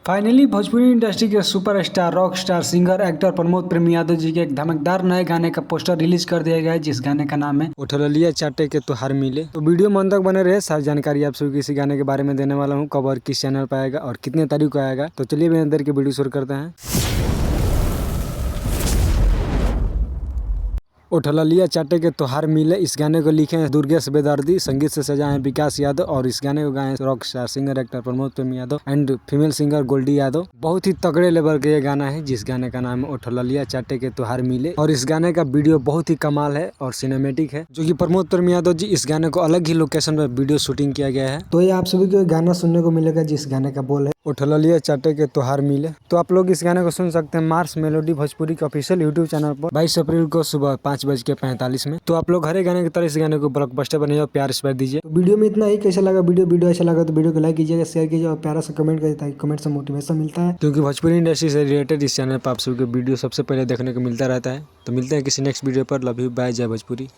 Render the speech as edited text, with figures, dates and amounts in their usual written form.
Finally Bhojpuri industry के superstar rock star singer actor Pramod Prem Yadav ji के एक धमाकेदार नए गाने का पोस्टर रिलीज कर दिया गया है, जिस गाने का नाम है उठलिया चाटे के त्योहार मिले। तो वीडियो में अंत तक बने रहे, सारी जानकारी आप सभी इसी गाने के बारे में देने वाला हूँ, कब और किस चैनल पर आएगा और कितने तारीख को आएगा। तो चलिए मैं अंदर की वीडियो शुरू करते हैं। उठलिया चाटे के त्योहार मिले, इस गाने को लिखे हैं दुर्गेश बेदर्दी, संगीत से सजाए हैं विकास यादव और इस गाने को गाए हैं rock star singer actor Pramod Prem Yadav and female singer Goldi Yadav. बहुत ही तगड़े लेवल का ये गाना है, जिस गाने का नाम है उठलिया चाटे के त्योहार मिले। और इस गाने का वीडियो बहुत ही कमाल है और सिनेमेटिक है, जो कि प्रमोद प्रेम यादव जी इस गाने को अलग ही लोकेशन पर वीडियो शूटिंग किया गया है। तो ये आप सभी को गाना सुनने को मिलेगा, जिस गाने का बोल है उठलिया चाटे के त्योहार मिले। तो आप लोग इस गाने को सुन सकते हैं मार्स मेलोडी भोजपुरी के ऑफिशियल यूट्यूब चैनल पर 22 अप्रैल को सुबह 5:45 में। तो आप लोग हर एक गाने की तरह इस गाने को ब्लॉकबस्टर बनाइए और प्यार से दीजिए। तो वीडियो में इतना ही। कैसा लगा वीडियो अच्छा लगा तो वीडियो को लाइक कीजिएगा, शेयर कीजिए और प्यारा सा कमेंट करिए, ताकि कमेंट से मोटिवेशन मिलता है, क्योंकि भोजपुरी इंडस्ट्री से रिलेटेड इस चैनल पर आप सभी को वीडियो सबसे पहले देखने को मिलता रहता है। तो मिलते हैं किसी नेक्स्ट वीडियो पर। लव यू, बाय, जय भोजपुरी।